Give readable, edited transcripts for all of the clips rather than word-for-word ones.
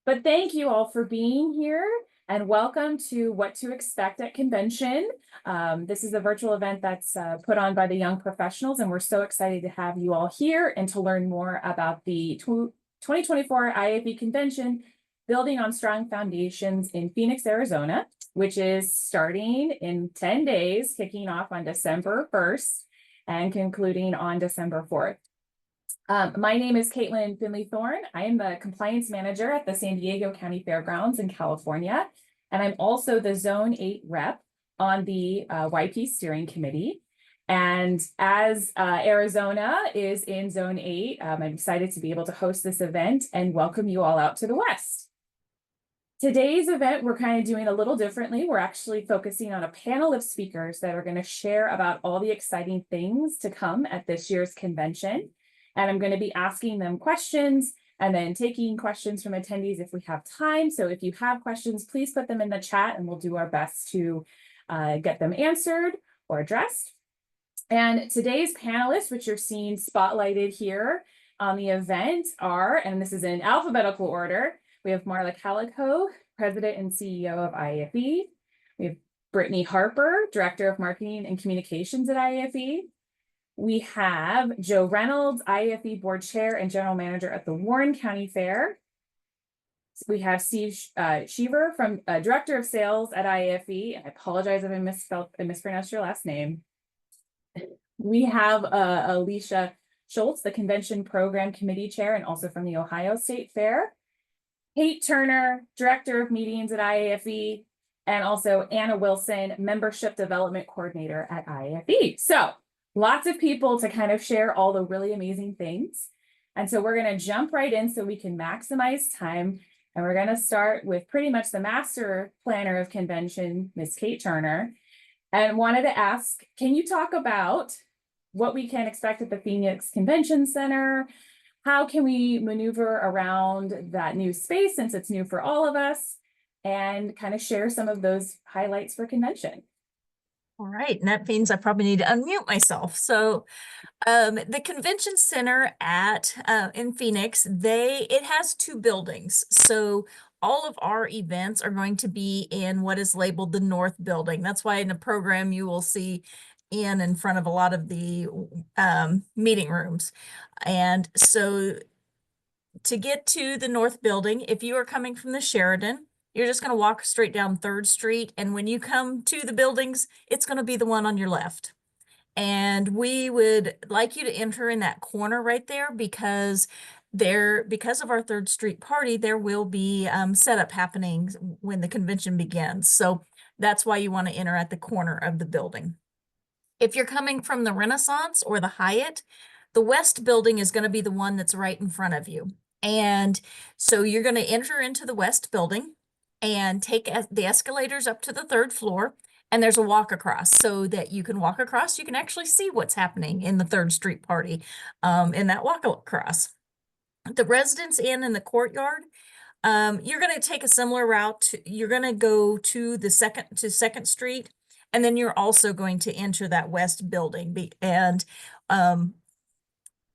But thank you all for being here and welcome to What to Expect at Convention. This is a virtual event that's put on by the young professionals, and we're so excited to have you all here and to learn more about the 2024 IAFE Convention, Building on Strong Foundations in Phoenix, Arizona, which is starting in 10 days, kicking off on December 1st and concluding on December 4th. My name is Caitlin Finley-Thorne. I am the compliance manager at the San Diego County Fairgrounds in California, and I'm also the Zone 8 rep on the YP steering committee. And as Arizona is in Zone 8, I'm excited to be able to host this event and welcome you all out to the West. Today's event, we're kind of doing a little differently. We're actually focusing on a panel of speakers that are going to share about all the exciting things to come at this year's convention. And I'm going to be asking them questions and then taking questions from attendees if we have time. So if you have questions, please put them in the chat and we'll do our best to get them answered or addressed. And today's panelists, which you're seeing spotlighted here on the event are, and this is in alphabetical order, we have Marla Calico, President and CEO of IAFE. We have Brittany Harper, Director of Marketing and Communications at IAFE. We have Joe Reynolds, IAFE Board Chair and General Manager at the Warren County Fair. We have Steve Sheaver, from Director of Sales at IAFE. I apologize if I mispronounced your last name. We have Alicia Schultz, the Convention Program Committee Chair and also from the Ohio State Fair. Kate Turner, Director of Meetings at IAFE, and also Anna Wilson, Membership Development Coordinator at IAFE. So lots of people to kind of share all the really amazing things. And so we're going to jump right in so we can maximize time. And we're going to start with pretty much the master planner of convention, Ms. Kate Turner, and wanted to ask, can you talk about what we can expect at the Phoenix Convention Center? How can we maneuver around that new space since it's new for all of us, and kind of share some of those highlights for convention? All right, and that means I probably need to unmute myself. So the convention center at in Phoenix, it has two buildings. So all of our events are going to be in what is labeled the North Building. That's why in the program you will see in front of a lot of the meeting rooms. And so to get to the North Building, if you are coming from the Sheridan, you're just going to walk straight down 3rd Street. And when you come to the buildings, it's going to be the one on your left. And we would like you to enter in that corner right there because of our 3rd Street party, there will be setup happening when the convention begins. So that's why you want to enter at the corner of the building. If you're coming from the Renaissance or the Hyatt, the West Building is going to be the one that's right in front of you. And so you're going to enter into the West Building and take the escalators up to the 3rd floor. And there's a walk across so that you can walk across. You can actually see what's happening in the 3rd Street party in that walk across. The Residence Inn in the courtyard, you're going to take a similar route. You're going to go to the 2nd Street, and then you're also going to enter that West Building. And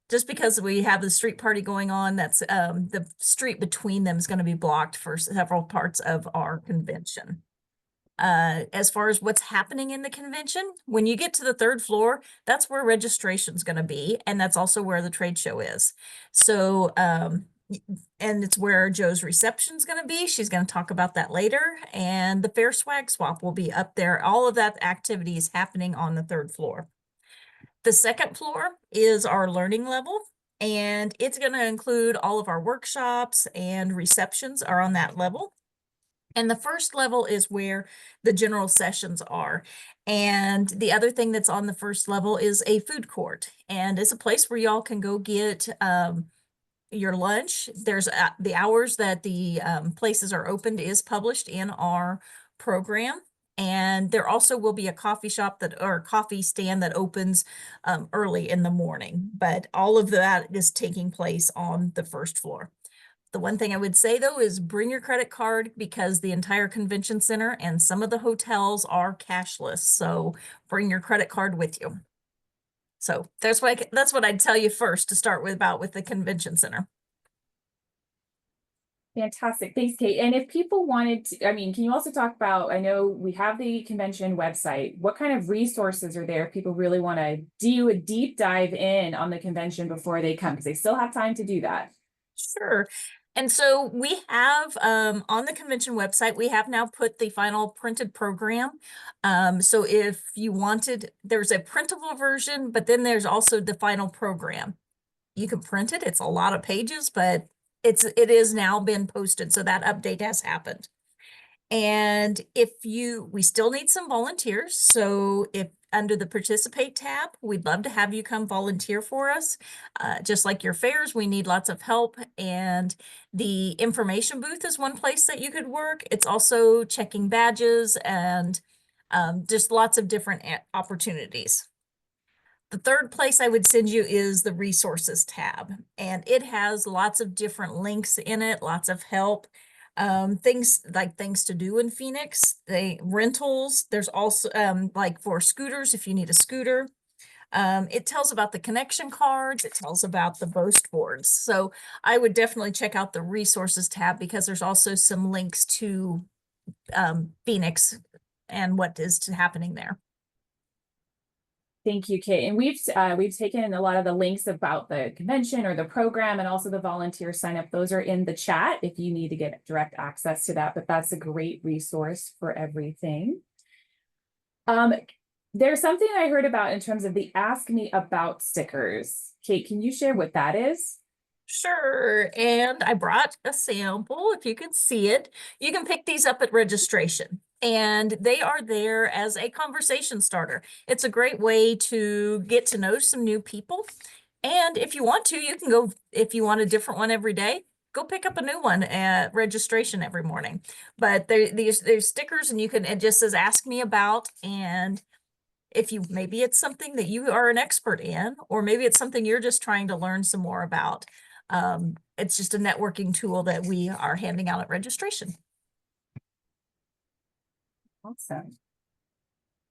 just because we have the street party going on, that's the street between them is going to be blocked for several parts of our convention. As far as what's happening in the convention, when you get to the 3rd floor, that's where registration is going to be. And that's also where the trade show is. So, and it's where Joe's reception is going to be. She's going to talk about that later. And the fair swag swap will be up there. All of that activity is happening on the 3rd floor. The 2nd floor is our learning level. And it's going to include all of our workshops and receptions are on that level. And the 1st level is where the general sessions are. And the other thing that's on the 1st level is a food court. And it's a place where y'all can go get your lunch. There's the hours that the places are opened is published in our program. And there also will be a coffee shop or coffee stand that opens early in the morning. But all of that is taking place on the 1st floor. The one thing I would say, though, is bring your credit card because the entire convention center and some of the hotels are cashless. So bring your credit card with you. So that's what I'd tell you first to start with about the convention center. Fantastic. Thanks, Kate. And if people wanted to, I mean, can you also talk about, I know we have the convention website. What kind of resources are there if people really want to do a deep dive in on the convention before they come? Because they still have time to do that. Sure. And so we have on the convention website, we have now put the final printed program. So if you wanted, there's a printable version, but then there's also the final program. You can print it. It's a lot of pages, but it is now been posted. So that update has happened. And we still need some volunteers. So if under the participate tab, we'd love to have you come volunteer for us. Just like your fairs, we need lots of help. And the information booth is one place that you could work. It's also checking badges and just lots of different opportunities. The third place I would send you is the resources tab, and it has lots of different links in it, lots of help, things to do in Phoenix, rentals. There's also like for scooters, if you need a scooter. It tells about the connection cards. It tells about the boast boards. So I would definitely check out the resources tab because there's also some links to Phoenix and what is happening there. Thank you, Kate. And we've taken a lot of the links about the convention or the program and also the volunteer sign up. Those are in the chat if you need to get direct access to that, but that's a great resource for everything. There's something I heard about in terms of the Ask Me About stickers. Kate, can you share what that is? Sure, and I brought a sample, if you can see it. You can pick these up at registration, and they are there as a conversation starter. It's a great way to get to know some new people, and if you want to, you can go, if you want a different one every day, go pick up a new one at registration every morning. But there's stickers, and it just says ask me about, and if maybe it's something that you are an expert in, or maybe it's something you're just trying to learn some more about. It's just a networking tool that we are handing out at registration. Awesome.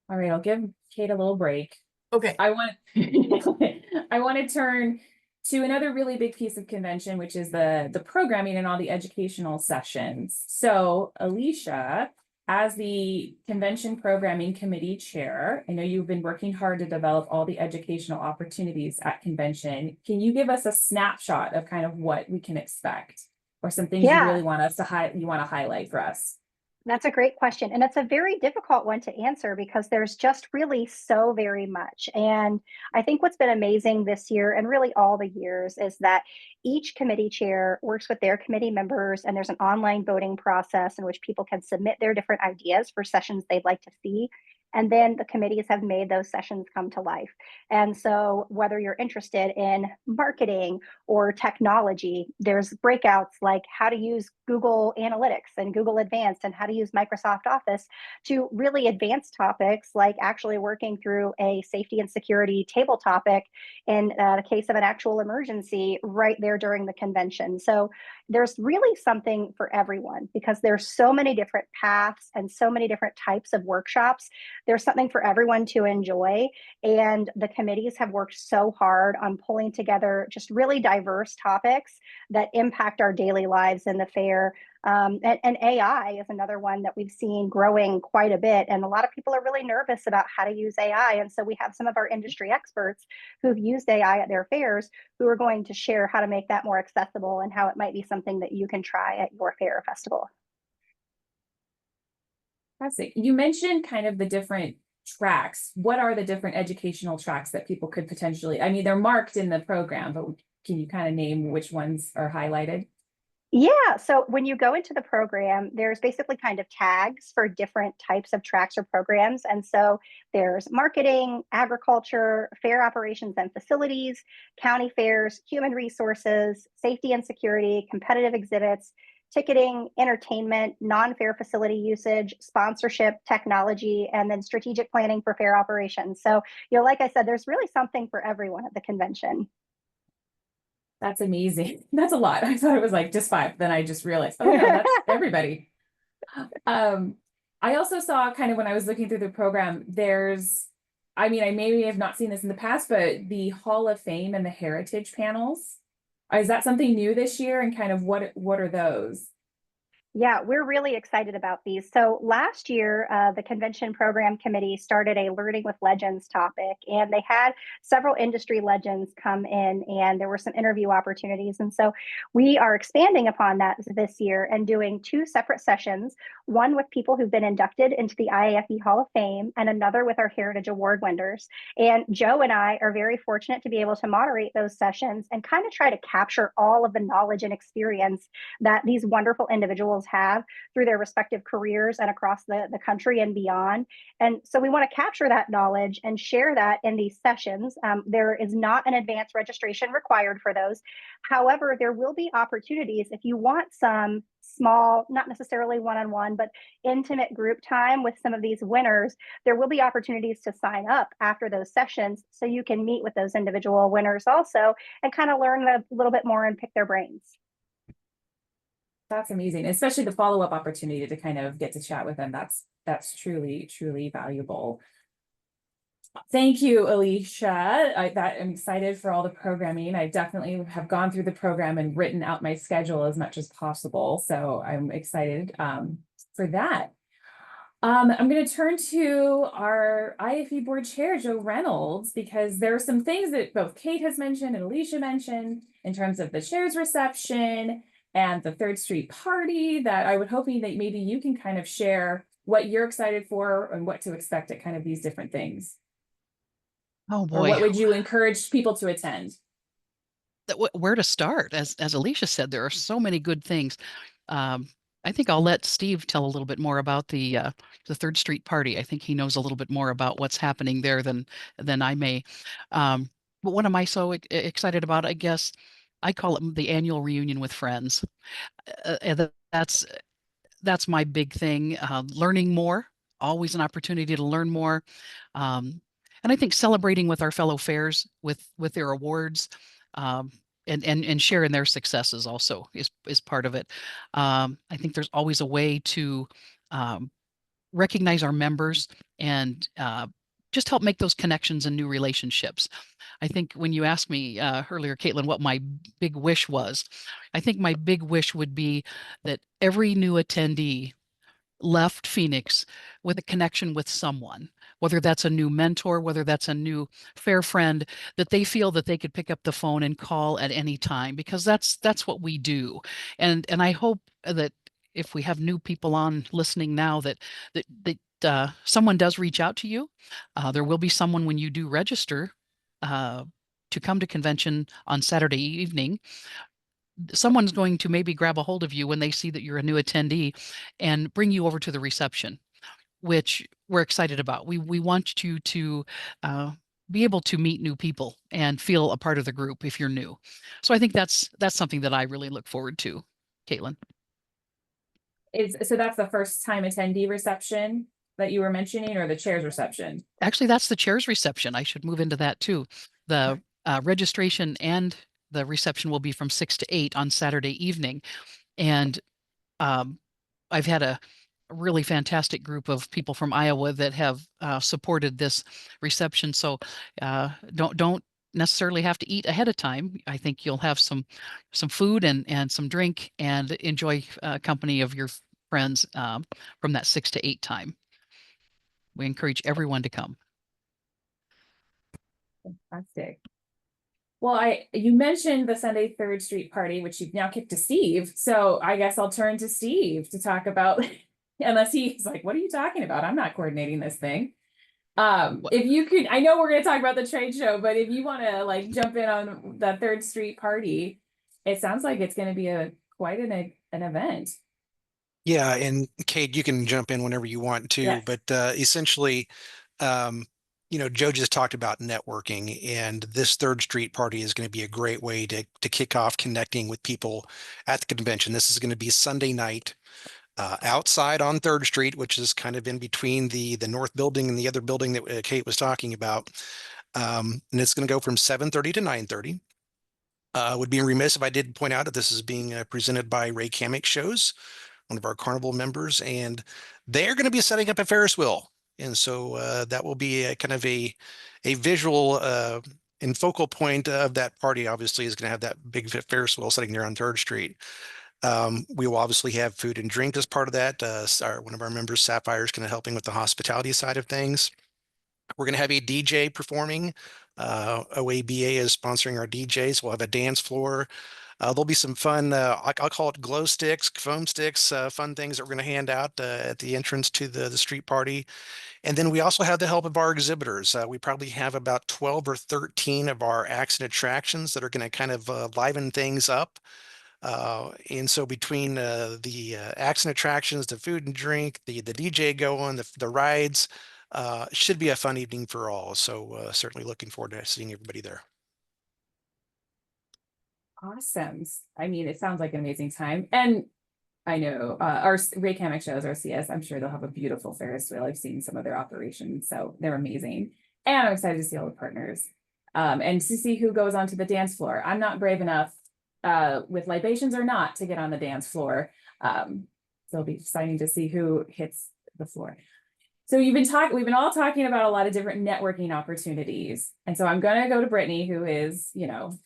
All right, I'll give Kate a little break. Okay. I want to turn to another really big piece of convention, which is the programming and all the educational sessions. So Alicia, as the convention programming committee chair, I know you've been working hard to develop all the educational opportunities at convention. Can you give us a snapshot of kind of what we can expect or some things you really want us to highlight for us? That's a great question. And it's a very difficult one to answer because there's just really so very much. And I think what's been amazing this year and really all the years is that each committee chair works with their committee members, and there's an online voting process in which people can submit their different ideas for sessions they'd like to see. And then the committees have made those sessions come to life. And so, whether you're interested in marketing or technology, there's breakouts like how to use Google Analytics and Google Advanced and how to use Microsoft Office to really advanced topics like actually working through a safety and security table topic in the case of an actual emergency right there during the convention. So, there's really something for everyone because there's so many different paths and so many different types of workshops. There's something for everyone to enjoy. And the committees have worked so hard on pulling together just really diverse topics that impact our daily lives in the fair. And AI is another one that we've seen growing quite a bit. And a lot of people are really nervous about how to use AI. And so we have some of our industry experts who've used AI at their fairs who are going to share how to make that more accessible and how it might be something that you can try at your fair or festival. Fantastic. You mentioned kind of the different tracks. What are the different educational tracks that people could potentially, I mean, they're marked in the program, but can you kind of name which ones are highlighted? Yeah, so when you go into the program, there's basically kind of tags for different types of tracks or programs. And so there's marketing, agriculture, fair operations and facilities, county fairs, human resources, safety and security, competitive exhibits, ticketing, entertainment, non-fair facility usage, sponsorship, technology, and then strategic planning for fair operations. So, like I said, there's really something for everyone at the convention. That's amazing. That's a lot. I thought it was like just 5. Then I just realized, oh no, that's everybody. I also saw kind of when I was looking through the program, I mean, I maybe have not seen this in the past, but the Hall of Fame and the Heritage panels. Is that something new this year? And kind of what are those? Yeah, we're really excited about these. So last year, the convention program committee started a Learning with Legends topic, and they had several industry legends come in, and there were some interview opportunities. And so we are expanding upon that this year and doing two separate sessions, one with people who've been inducted into the IAFE Hall of Fame, and another with our Heritage Award winners. And Joe and I are very fortunate to be able to moderate those sessions and kind of try to capture all of the knowledge and experience that these wonderful individuals have through their respective careers and across the country and beyond. And so we want to capture that knowledge and share that in these sessions. There is not an advanced registration required for those. However, there will be opportunities if you want some small, not necessarily one-on-one, but intimate group time with some of these winners. There will be opportunities to sign up after those sessions so you can meet with those individual winners also and kind of learn a little bit more and pick their brains. That's amazing, especially the follow-up opportunity to kind of get to chat with them. That's truly, truly valuable. Thank you, Alicia. I'm excited for all the programming. I definitely have gone through the program and written out my schedule as much as possible. So I'm excited for that. I'm going to turn to our IAFE board chair, Joe Reynolds, because there are some things that both Kate has mentioned and Alicia mentioned in terms of the chair's reception and the Third Street party that I would hoping that maybe you can kind of share what you're excited for and what to expect at kind of these different things. Oh Or boy, what would you encourage people to attend? where to start? As Alicia said, there are so many good things. I think I'll let Steve tell a little bit more about the Third Street party. I think he knows a little bit more about what's happening there than I may. But what am I so excited about? I guess I call it the annual reunion with friends. That's my big thing. Learning more, always an opportunity to learn more. Um, and I think celebrating with our fellow fairs with their awards, um, and sharing their successes also is part of it. I think there's always a way to um, recognize our members and just help make those connections and new relationships. I think when you asked me earlier, Caitlin, what my big wish was, I think my big wish would be that every new attendee left Phoenix with a connection with someone, whether that's a new mentor, whether that's a new fair friend, that they feel that they could pick up the phone and call at any time, because that's what we do. And I hope that if we have new people on listening now, that someone does reach out to you. There will be someone when you do register to come to convention on Saturday evening. Someone's going to maybe grab a hold of you when they see that you're a new attendee and bring you over to the reception, which we're excited about. We want you to be able to meet new people and feel a part of the group if you're new. So I think that's something that I really look forward to, Caitlin. So that's the first time attendee reception that you were mentioning, or the chair's reception? Actually, that's the chair's reception. I should move into that too. The registration and the reception will be from 6 to 8 on Saturday evening. And I've had a really fantastic group of people from Iowa that have supported this reception. So don't necessarily have to eat ahead of time. I think you'll have some food and some drink and enjoy company of your friends from that 6 to 8 time. We encourage everyone to come. Fantastic. Well, you mentioned the Sunday Third Street party, which you've now kicked to Steve. So I guess I'll turn to Steve to talk about, unless he's like, what are you talking about? I'm not coordinating this thing. If you could, I know we're going to talk about the trade show, but if you want to like jump in on the Third Street party, it sounds like it's going to be quite an event. Yeah, and Kate, you can jump in whenever you want to, Yes. but essentially, Joe just talked about networking, and this Third Street party is going to be a great way to kick off connecting with people at the convention. This is going to be Sunday night outside on Third Street, which is kind of in between the north building and the other building that Kate was talking about. And it's going to go from 7:30 to 9:30. Would be remiss if I did point out that this is being presented by Ray Kamick Shows, one of our carnival members, and they're going to be setting up a Ferris wheel. And so that will be a kind of a visual and focal point of that party. Obviously is going to have that big Ferris wheel sitting there on Third Street. We will obviously have food and drink as part of that. One of our members, Sapphire, is kind of helping with the hospitality side of things. We're going to have a DJ performing. OABA is sponsoring our DJs. We'll have a dance floor. There'll be some fun, I'll call it glow sticks, foam sticks, fun things that we're going to hand out at the entrance to the street party. And then we also have the help of our exhibitors. We probably have about 12 or 13 of our acts and attractions that are going to kind of liven things up. And so between the acts and attractions, the food and drink, the DJ going, the rides, should be a fun evening for all. So certainly looking forward to seeing everybody there. Awesome. I mean, it sounds like an amazing time. And I know our Ray Kamek shows, RCS, I'm sure they'll have a beautiful Ferris wheel. I've seen some of their operations, so they're amazing. And I'm excited to see all the partners and to see who goes onto the dance floor. I'm not brave enough with libations or not to get on the dance floor. So it'll be exciting to see who hits the floor. So we've been all talking about a lot of different networking opportunities. And so I'm going to go to Brittany, who is, you know,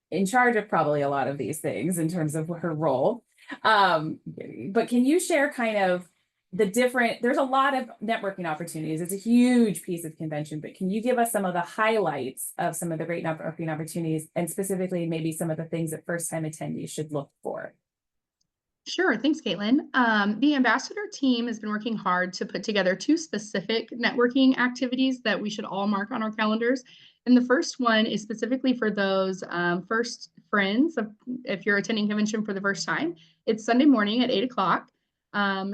in charge of probably a lot of these things in terms of her role. But can you share kind of there's a lot of networking opportunities. It's a huge piece of convention, but can you give us some of the highlights of some of the great networking opportunities and specifically maybe some of the things that first-time attendees should look for? Sure. Thanks, Caitlin. The ambassador team has been working hard to put together 2 specific networking activities that we should all mark on our calendars. And the first one is specifically for those first friends. If you're attending convention for the first time, it's Sunday morning at 8 o'clock.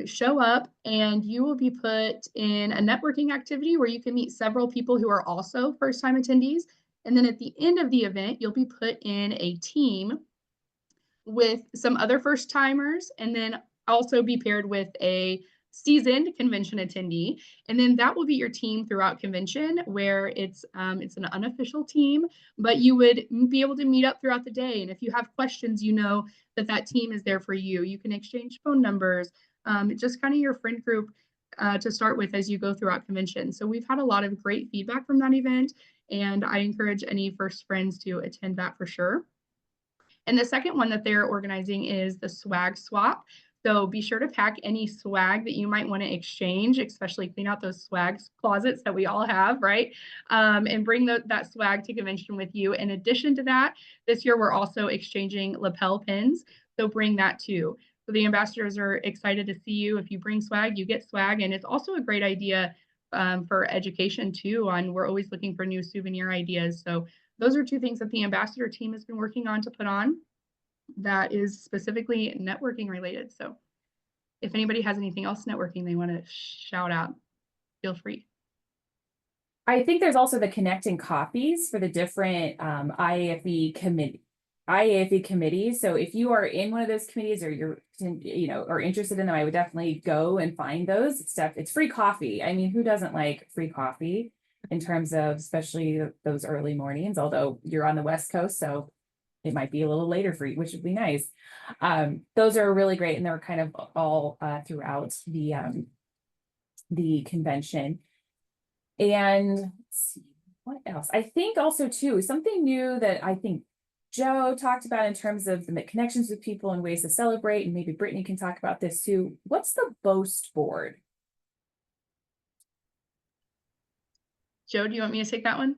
Show up and you will be put in a networking activity where you can meet several people who are also first-time attendees. And then at the end of the event, you'll be put in a team with some other first timers and then also be paired with a seasoned convention attendee. And then that will be your team throughout convention where it's an unofficial team, but you would be able to meet up throughout the day. And if you have questions, you know that team is there for you. You can exchange phone numbers, just kind of your friend group to start with as you go throughout convention. So we've had a lot of great feedback from that event, and I encourage any first friends to attend that for sure. And the second one that they're organizing is the swag swap. So be sure to pack any swag that you might want to exchange, especially clean out those swag closets that we all have, right? And bring that swag to convention with you. In addition to that, this year we're also exchanging lapel pins. So bring that too. So the ambassadors are excited to see you. If you bring swag, you get swag. And it's also a great idea for education too. We're always looking for new souvenir ideas. So those are 2 things that the ambassador team has been working on to put on that is specifically networking related. So if anybody has anything else networking they want to shout out, feel free. I think there's also the connecting copies for the different IAFE committees. So if you are in one of those committees or you're, or interested in them, I would definitely go and find those. It's free coffee. I mean, who doesn't like free coffee in terms of especially those early mornings, although you're on the West Coast, so it might be a little later for you, which would be nice. Those are really great. And they're kind of all throughout the convention. And let's see, what else? I think also too, something new that I think Joe talked about in terms of the connections with people and ways to celebrate, and maybe Brittany can talk about this too. What's the boast board? Joe, do you want me to take that one?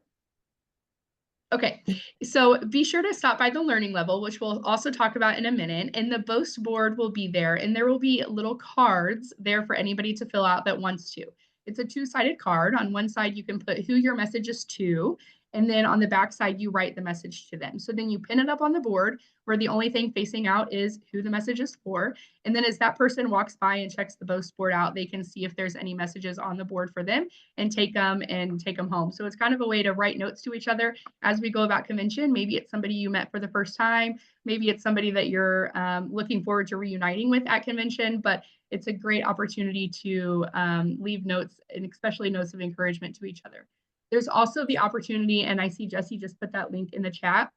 Okay, so be sure to stop by the learning level, which we'll also talk about in a minute. And the boast board will be there, and there will be little cards there for anybody to fill out that wants to. It's a 2-sided card. On one side, you can put who your message is to, and then on the back side, you write the message to them. So then you pin it up on the board where the only thing facing out is who the message is for. And then as that person walks by and checks the boast board out, they can see if there's any messages on the board for them and take them home. So it's kind of a way to write notes to each other as we go about convention. Maybe it's somebody you met for the first time. Maybe it's somebody that you're looking forward to reuniting with at convention, but it's a great opportunity to leave notes, and especially notes of encouragement to each other. There's also the opportunity, and I see Jesse just put that link in the chat,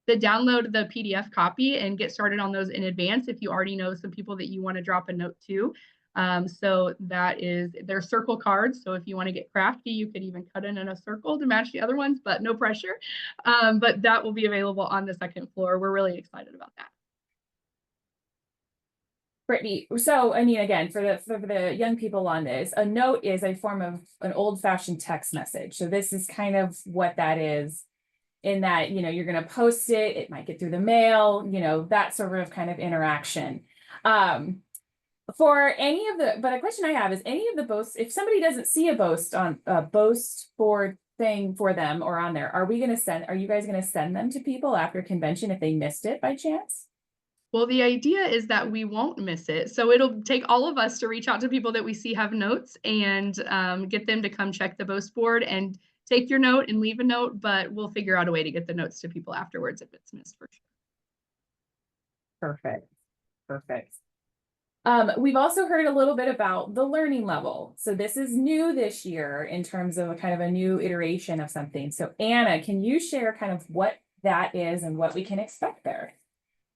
to download the PDF copy and get started on those in advance if you already know some people that you want to drop a note to. So they're circle cards. So if you want to get crafty, you could even cut in a circle to match the other ones, but no pressure. But that will be available on the second floor. We're really excited about that. Brittany, so I mean, again, for the young people on this, a note is a form of an old-fashioned text message. So this is kind of what that is, in that, you know, you're going to post it, it might get through the mail, you know, that sort of kind of interaction. For any of the, but a question I have is, any of the boasts, if somebody doesn't see a boast on a boast board thing for them or on there, are you guys going to send them to people after convention if they missed it by chance? Well, the idea is that we won't miss it. So it'll take all of us to reach out to people that we see have notes and get them to come check the boast board and take your note and leave a note, but we'll figure out a way to get the notes to people afterwards if it's missed for sure. Perfect. Perfect. We've also heard a little bit about the learning level. So this is new this year in terms of a kind of a new iteration of something. So Anna, can you share kind of what that is and what we can expect there?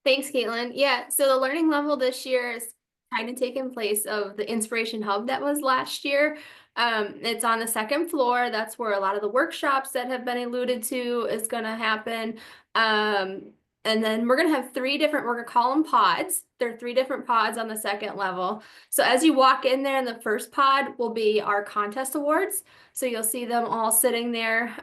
Thanks, Caitlin. Yeah, so the learning level this year is kind of taking place of the Inspiration Hub that was last year. It's on the second floor. That's where a lot of the workshops that have been alluded to is going to happen. And then we're going to have we're going to call them pods. There are 3 different pods on the second level. So as you walk in there, in the first pod will be our contest awards. So you'll see them all sitting there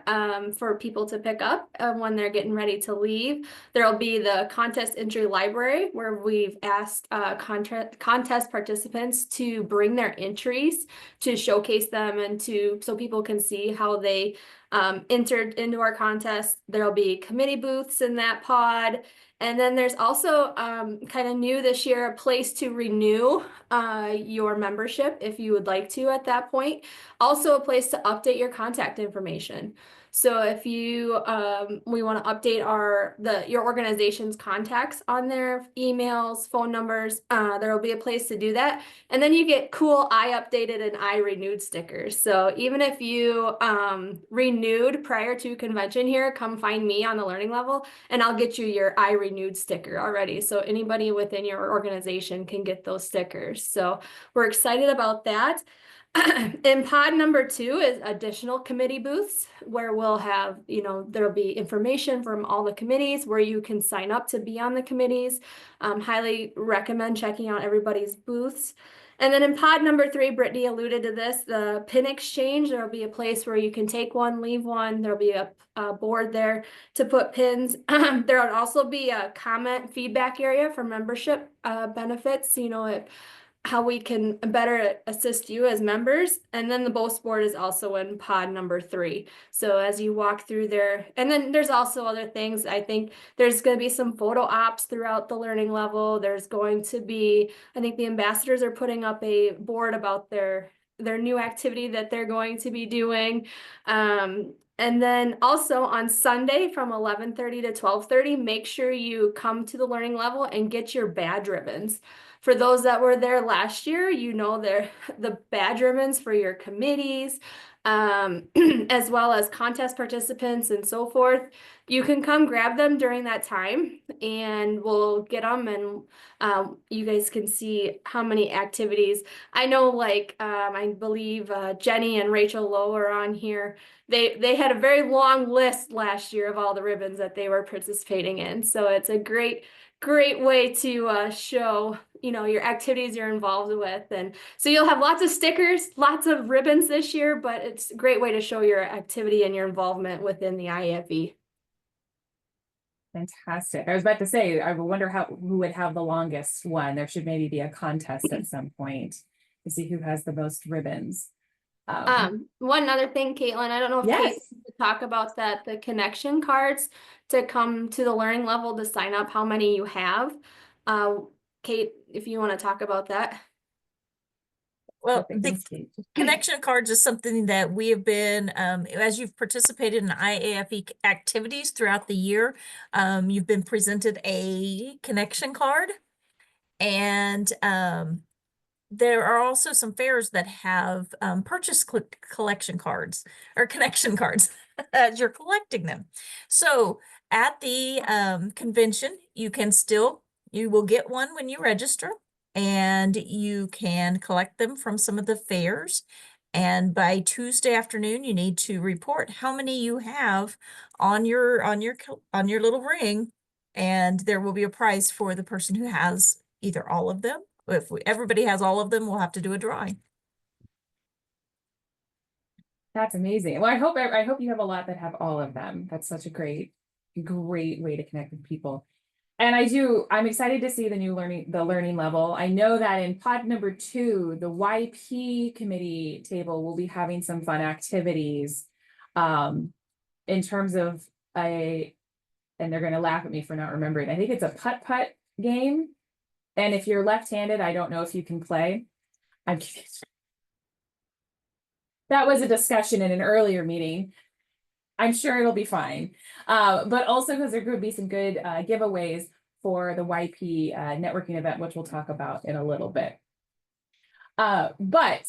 for people to pick up when they're getting ready to leave. There'll be the contest entry library, where we've asked contest participants to bring their entries to showcase them and so people can see how they entered into our contest. There'll be committee booths in that pod. And then there's also kind of new this year, a place to renew your membership if you would like to at that point. Also a place to update your contact information. So if you we want to update your organization's contacts on their emails, phone numbers, there will be a place to do that. And then you get cool I updated and I renewed stickers. So even if you renewed prior to convention here, come find me on the learning level and I'll get you your I renewed sticker already. So anybody within your organization can get those stickers. So we're excited about that. In pod number 2 is additional committee booths, where we'll have, there'll be information from all the committees where you can sign up to be on the committees. Highly recommend checking out everybody's booths. And then in pod number 3, Brittany alluded to this, the pin exchange. There'll be a place where you can take one, leave one. There'll be a board there to put pins. There'll also be a comment feedback area for membership benefits, how we can better assist you as members. And then the boast board is also in pod number 3. So as you walk through there, and then there's also other things. I think there's going to be some photo ops throughout the learning level. There's going to be, I think the ambassadors are putting up a board about their new activity that they're going to be doing. And then also on Sunday from 11:30 to 12:30, make sure you come to the learning level and get your badge ribbons. For those that were there last year, they're the badge ribbons for your committees, as well as contest participants and so forth. You can come grab them during that time and we'll get them, and you guys can see how many activities. I know, I believe Jenny and Rachel Lowe are on here. They had a very long list last year of all the ribbons that they were participating in. So it's a great way to show your activities you're involved with. And so you'll have lots of stickers, lots of ribbons this year, but it's a great way to show your activity and your involvement within the IAFE. Fantastic. I was about to say, I wonder who would have the longest one. There should maybe be a contest at some point to see who has the most ribbons. One other thing, Caitlin, I don't know if Yes. Kate could talk about that, the connection cards to come to the learning level to sign up, how many you have. Kate, if you want to talk about that. Well, Perfect. the Thanks, Kate. connection cards is something that we have been, as you've participated in IAFE activities throughout the year, you've been presented a connection card. And there are also some fairs that have purchase collection cards or connection cards as you're collecting them. So at the convention, you will get one when you register, and you can collect them from some of the fairs. And by Tuesday afternoon, you need to report how many you have on your little ring, and there will be a prize for the person who has either all of them. If everybody has all of them, we'll have to do a drawing. That's amazing. Well, I hope you have a lot that have all of them. That's such a great way to connect with people. And I'm excited to see the learning level. I know that in pod number 2, the YP committee table will be having some fun activities in terms of and they're going to laugh at me for not remembering. I think it's a putt-putt game. And if you're left-handed, I don't know if you can play. I'm kidding. That was a discussion in an earlier meeting. I'm sure it'll be fine. But also because there could be some good giveaways for the YP networking event, which we'll talk about in a little bit. But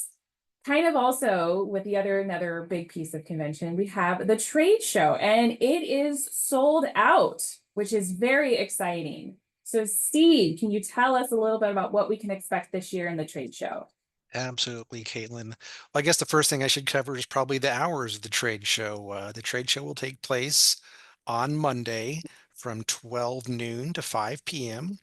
kind of also with another big piece of convention, we have the trade show, and it is sold out, which is very exciting. So Steve, can you tell us a little bit about what we can expect this year in the trade show? Absolutely, Caitlin. Well, I guess the first thing I should cover is probably the hours of the trade show. The trade show will take place on Monday from 12 noon to 5 p.m.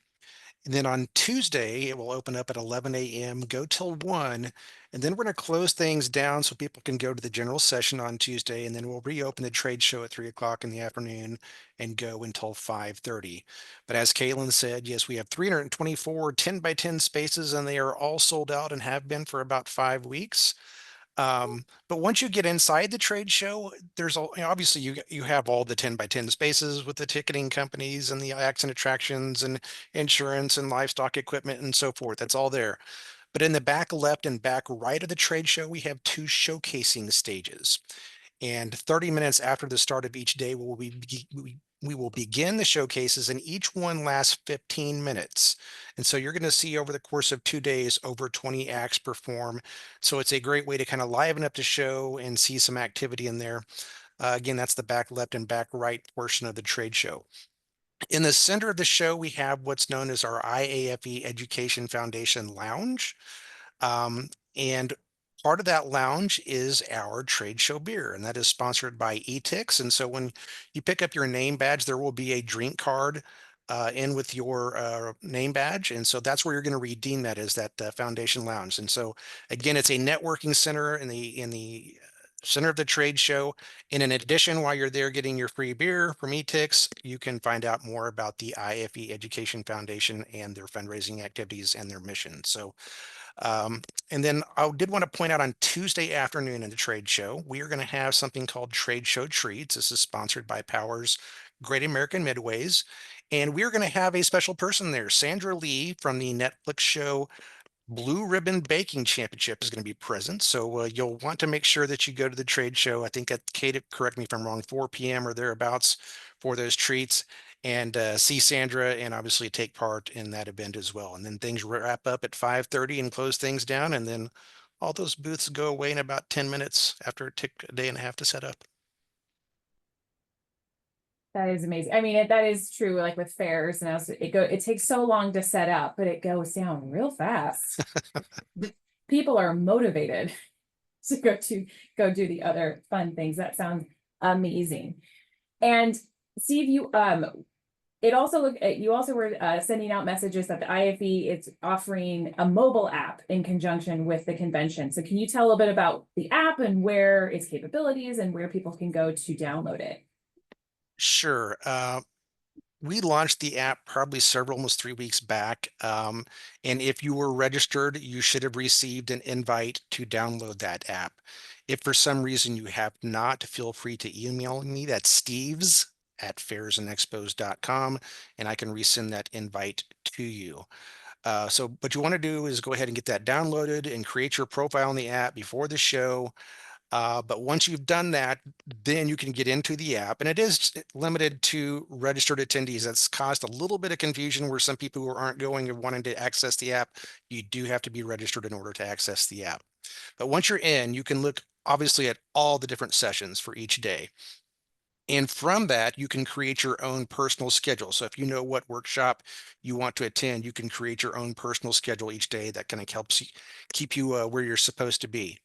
And then on Tuesday, it will open up at 11 a.m., go till 1. And then we're going to close things down so people can go to the general session on Tuesday. And then we'll reopen the trade show at 3 o'clock in the afternoon and go until 5:30. But as Caitlin said, yes, we have 324 10 by 10 spaces, and they are all sold out and have been for about 5 weeks. But once you get inside the trade show, there's obviously you have all the 10 by 10 spaces with the ticketing companies and the acts and attractions and insurance and livestock equipment and so forth. That's all there. But in the back left and back right of the trade show, we have 2 showcasing stages. And 30 minutes after the start of each day, we will begin the showcases, and each one lasts 15 minutes. And so you're going to see over the course of 2 days, over 20 acts perform. So it's a great way to kind of liven up the show and see some activity in there. Again, that's the back left and back right portion of the trade show. In the center of the show, we have what's known as our IAFE Education Foundation Lounge. And part of that lounge is our trade show beer, and that is sponsored by ETIX. And so when you pick up your name badge, there will be a drink card in with your name badge. And so that's where you're going to redeem that, is that Foundation Lounge. And so again, it's a networking center in the center of the trade show. And in addition, while you're there getting your free beer from ETIX, you can find out more about the IFE Education Foundation and their fundraising activities and their mission. So and then I did want to point out, on Tuesday afternoon in the trade show, we are going to have something called Trade Show Treats. This is sponsored by Powers Great American Midways. And we're going to have a special person there. Sandra Lee from the Netflix show Blue Ribbon Baking Championship is going to be present. So you'll want to make sure that you go to the trade show. I think at Kate, correct me if I'm wrong, 4 p.m. or thereabouts for those treats, and see Sandra and obviously take part in that event as well. And then things wrap up at 5:30 and close things down. And then all those booths go away in about 10 minutes after it took a day and a half to set up. That is amazing. I mean, that is true, like with fairs, and it takes so long to set up, but it goes down real fast. People are motivated to go do the other fun things. That sounds amazing. And Steve, you also were sending out messages that the IFE is offering a mobile app in conjunction with the convention. So can you tell a little bit about the app and where its capabilities and where people can go to download it? Sure. We launched the app probably almost 3 weeks back. And if you were registered, you should have received an invite to download that app. If for some reason you have not, feel free to email me. That's steves@fairsandexpos.com, and I can resend that invite to you. So what you want to do is go ahead and get that downloaded and create your profile in the app before the show. But once you've done that, then you can get into the app, and it is limited to registered attendees. That's caused a little bit of confusion where some people who aren't going and wanting to access the app, you do have to be registered in order to access the app. But once you're in, you can look obviously at all the different sessions for each day. And from that, you can create your own personal schedule. So if you know what workshop you want to attend, you can create your own personal schedule each day that kind of helps you keep you where you're supposed to be.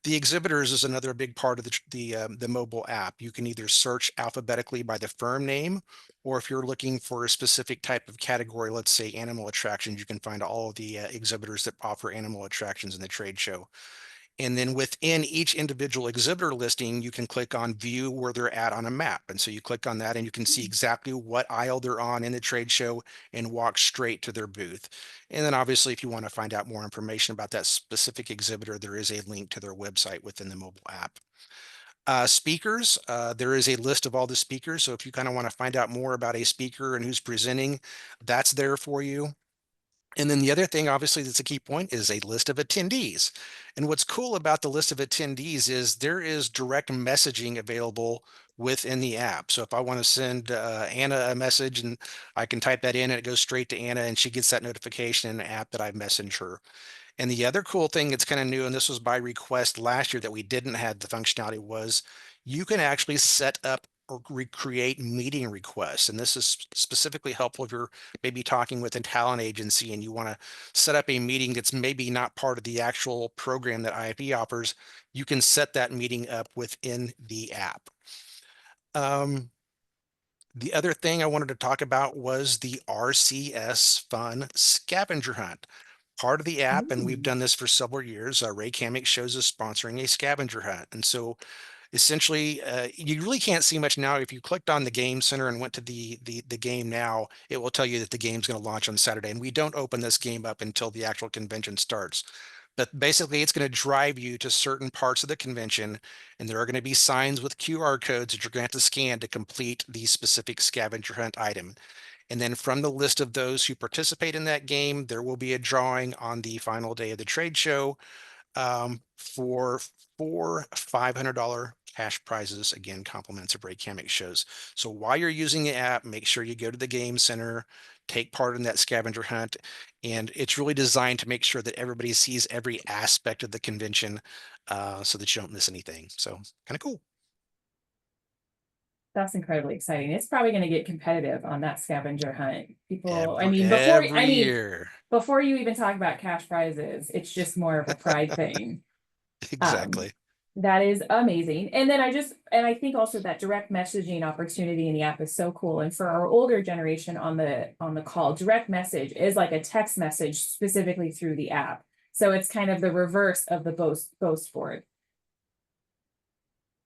The exhibitors is another big part of the mobile app. You can either search alphabetically by the firm name, or if you're looking for a specific type of category, let's say animal attractions, you can find all of the exhibitors that offer animal attractions in the trade show. And then within each individual exhibitor listing, you can click on view where they're at on a map. And so you click on that and you can see exactly what aisle they're on in the trade show and walk straight to their booth. And then obviously, if you want to find out more information about that specific exhibitor, there is a link to their website within the mobile app. Speakers, there is a list of all the speakers. So if you kind of want to find out more about a speaker and who's presenting, that's there for you. And then the other thing, obviously, that's a key point is a list of attendees. And what's cool about the list of attendees is there is direct messaging available within the app. So if I want to send Anna a message and I can type that in and it goes straight to Anna and she gets that notification in the app that I've messaged her. And the other cool thing that's kind of new, and this was by request last year that we didn't have the functionality, was you can actually set up or recreate meeting requests. And this is specifically helpful if you're maybe talking with a talent agency and you want to set up a meeting that's maybe not part of the actual program that IAFE offers. You can set that meeting up within the app. The other thing I wanted to talk about was the RCS Fun Scavenger Hunt. Part of the app, and we've done this for several years, Ray Kamick shows us sponsoring a scavenger hunt. And so essentially, you really can't see much now. If you clicked on the game center and went to the game now, it will tell you that the game's going to launch on Saturday. And we don't open this game up until the actual convention starts. But basically, it's going to drive you to certain parts of the convention, and there are going to be signs with QR codes that you're going to have to scan to complete the specific scavenger hunt item. And then from the list of those who participate in that game, there will be a drawing on the final day of the trade show for 4 $500 cash prizes. Again, compliments of Ray Kamick shows. So while you're using the app, make sure you go to the game center, take part in that scavenger hunt. And it's really designed to make sure that everybody sees every aspect of the convention so that you don't miss anything. So kind of cool. That's incredibly exciting. It's probably going to get competitive on that scavenger hunt. People, Every year. before you even talk about cash prizes, it's just more of a pride thing. Exactly. That is amazing. And then I think also that direct messaging opportunity in the app is so cool. And for our older generation on the call, direct message is like a text message specifically through the app. So it's kind of the reverse of the boast board.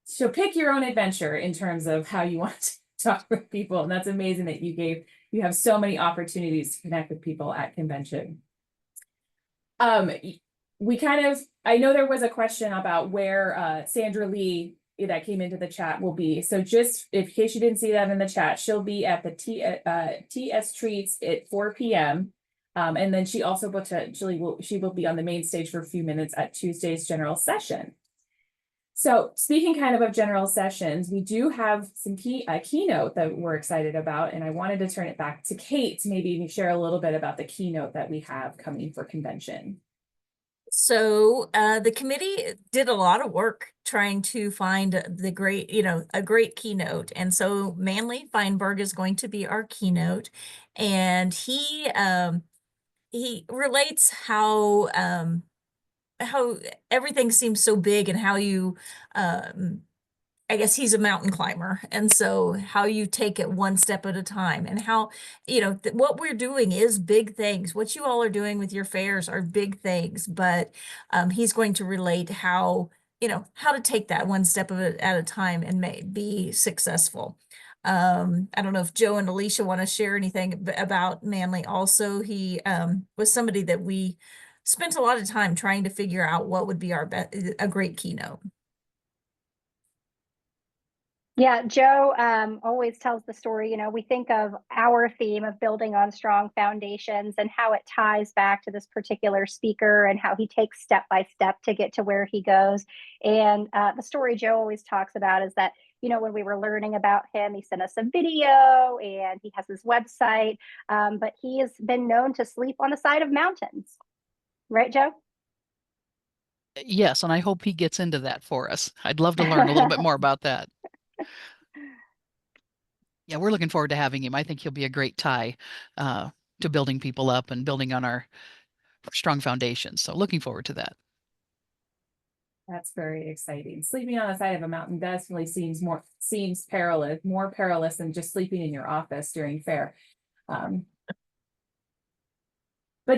So pick your own adventure in terms of how you want to talk with people. And that's amazing that you have so many opportunities to connect with people at convention. I know there was a question about where Sandra Lee that came into the chat will be. So just in case you didn't see that in the chat, she'll be at the TS Treats at 4 p.m. And then she also potentially will be on the main stage for a few minutes at Tuesday's general session. So speaking kind of general sessions, we do have some keynote that we're excited about, and I wanted to turn it back to Kate to maybe share a little bit about the keynote that we have coming for convention. So the committee did a lot of work trying to find a great keynote. And so Manly Feinberg is going to be our keynote, and he relates how everything seems so big and how you I guess he's a mountain climber, and so how you take it one step at a time, and how what we're doing is big things. What you all are doing with your fairs are big things, but he's going to relate how to take that one step at a time and be successful. I don't know if Joe and Alicia want to share anything about Manly. Also, he was somebody that we spent a lot of time trying to figure out what would be a great keynote. Yeah, Joe always tells the story. We think of our theme of building on strong foundations and how it ties back to this particular speaker and how he takes step by step to get to where he goes. And the story Joe always talks about is that, when we were learning about him, he sent us a video and he has his website, but he has been known to sleep on the side of mountains. Right, Joe? Yes, and I hope he gets into that for us. I'd love to learn a little bit more about that. Yeah, we're looking forward to having him. I think he'll be a great tie to building people up and building on our strong foundation. So looking forward to that. That's very exciting. Sleeping on the side of a mountain definitely seems perilous, more perilous than just sleeping in your office during fair. But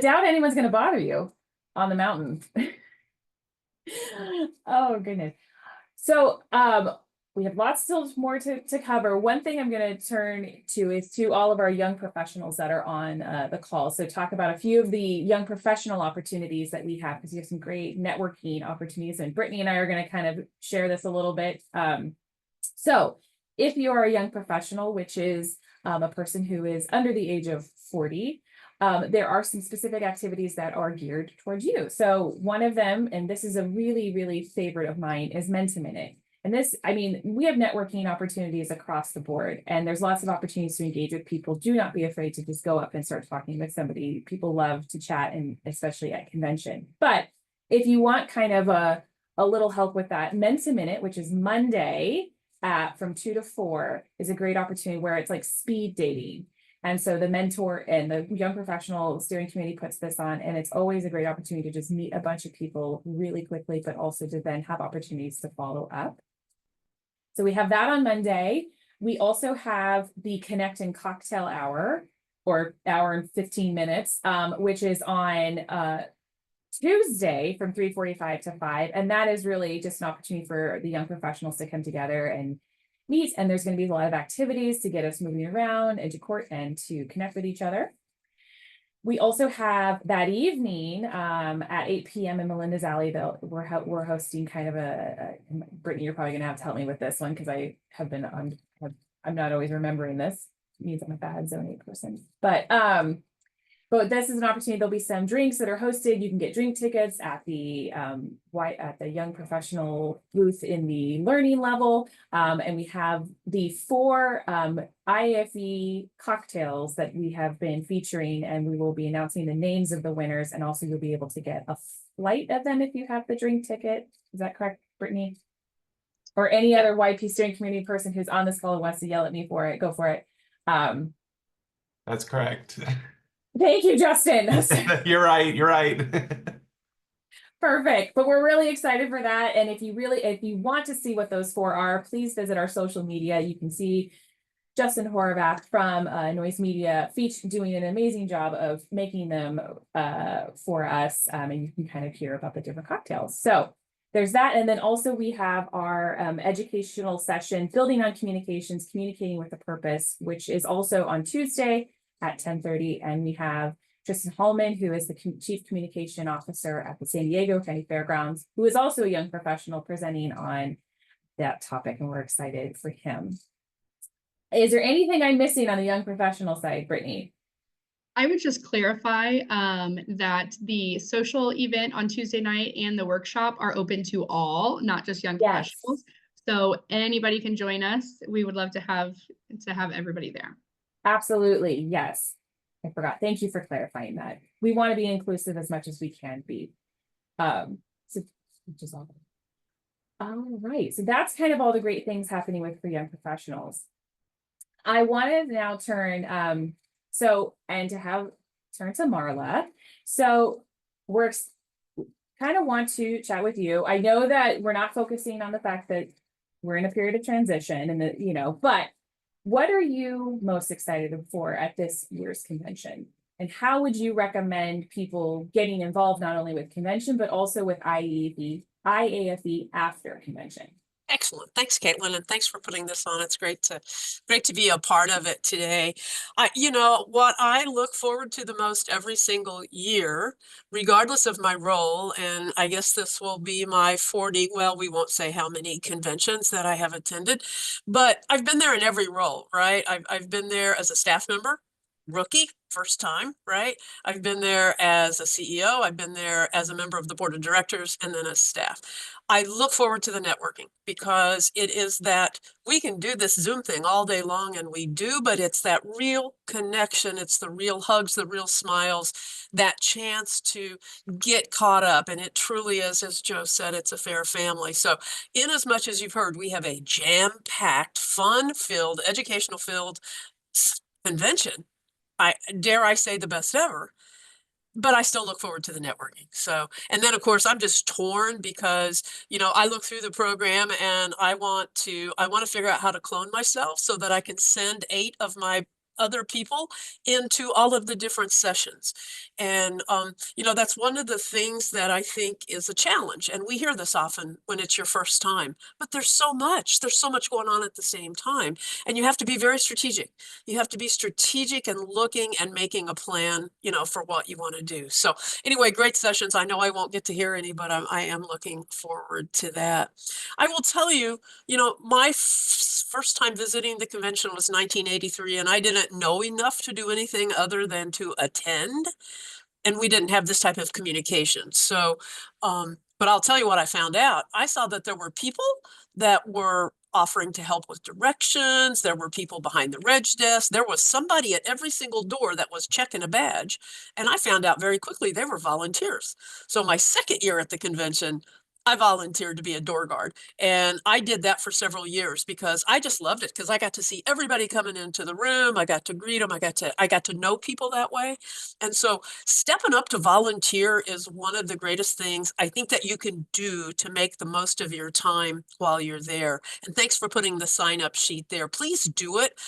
doubt anyone's going to bother you on the mountain. Oh goodness. So we have lots still more to cover. One thing I'm going to turn to is to all of our young professionals that are on the call. So talk about a few of the young professional opportunities that we have, because you have some great networking opportunities, and Brittany and I are going to kind of share this a little bit. So if you are a young professional, which is a person who is under the age of 40, there are some specific activities that are geared towards you. So one of them, and this is a really, really favorite of mine, is Men to Minute. And this, I mean, we have networking opportunities across the board, and there's lots of opportunities to engage with people. Do not be afraid to just go up and start talking with somebody. People love to chat, and especially at convention. But if you want kind of a little help with that, Men to Minute, which is Monday from 2 to 4, is a great opportunity where it's like speed dating. And so the mentor and the young professional steering committee puts this on, and it's always a great opportunity to just meet a bunch of people really quickly, but also to then have opportunities to follow up. So we have that on Monday. We also have the Connect and Cocktail Hour, or hour and 15 minutes, which is on Tuesday from 3:45 to 5. And that is really just an opportunity for the young professionals to come together and meet. And there's going to be a lot of activities to get us moving around and to court and to connect with each other. We also have that evening at 8 p.m. in Melinda's Alley, we're hosting kind of Brittany, you're probably going to have to help me with this one, because I'm not always remembering this. It means I'm a bad Zone 8 person. But this is an opportunity. There'll be some drinks that are hosted. You can get drink tickets at the young professional booth in the learning level. And we have the 4 IAFE cocktails that we have been featuring, and we will be announcing the names of the winners. And also you'll be able to get a flight of them if you have the drink ticket. Is that correct, Brittany? Or any other YP steering committee person who's on this call who wants to yell at me for it, go for it. That's correct. Thank you, Justin. You're right. You're right. Perfect. But we're really excited for that. And if you want to see what those 4 are, please visit our social media. You can see Justin Horvath from Noise Media doing an amazing job of making them for us. And you can kind of hear about the different cocktails. So there's that. And then also we have our educational session, Building on Communications, Communicating with a Purpose, which is also on Tuesday at 10:30. And we have Tristan Hallman, who is the Chief Communication Officer at the San Diego County Fairgrounds, who is also a young professional, presenting on that topic, and we're excited for him. Is there anything I'm missing on the young professional side, Brittany? I would just clarify that the social event on Tuesday night and the workshop are open to all, not just young professionals. So anybody can join us. We would love to have everybody there. Absolutely. Yes. I forgot. Thank you for clarifying that. We want to be inclusive as much as we can be. Which is all right. So that's kind of all the great things happening for young professionals. I want to now turn to Marla. So we're kind of want to chat with you. I know that we're not focusing on the fact that we're in a period of transition and but what are you most excited for at this year's convention? And how would you recommend people getting involved not only with convention, but also with IAFE after convention? Excellent. Thanks, Caitlin, and thanks for putting this on. It's great to be a part of it today. What I look forward to the most every single year, regardless of my role, and I guess this will be my 40, well, we won't say how many conventions that I have attended, but I've been there in every role, right? I've been there as a staff member, rookie, first time, right? I've been there as a CEO, I've been there as a member of the board of directors, and then as staff. I look forward to the networking because it is that we can do this Zoom thing all day long, and we do, but it's that real connection. It's the real hugs, the real smiles, that chance to get caught up. And it truly is, as Joe said, it's a fair family. So in as much as you've heard, we have a jam-packed, fun-filled, educational-filled convention. Dare I say the best ever. but I still look forward to the networking. So, and then of course I'm just torn because, you know, I look through the program and I want to figure out how to clone myself so that I can send 8 of my other people into all of the different sessions. And, you know, that's one of the things that I think is a challenge. And we hear this often when it's your first time, but there's so much going on at the same time. And you have to be very strategic. You have to be strategic and looking and making a plan, you know, for what you want to do. So anyway, great sessions. I know I won't get to hear any, but I am looking forward to that. I will tell you, you know, my first time visiting the convention was 1983, and I didn't know enough to do anything other than to attend. And we didn't have this type of communication. So, but I'll tell you what I found out. I saw that there were people that were offering to help with directions. There were people behind the reg desk. There was somebody at every single door that was checking a badge. And I found out very quickly they were volunteers. So my second year at the convention, I volunteered to be a door guard. And I did that for several years because I just loved it, because I got to see everybody coming into the room. I got to greet them. I got to know people that way. And so stepping up to volunteer is one of the greatest things I think that you can do to make the most of your time while you're there. And thanks for putting the sign up sheet there. Please do it.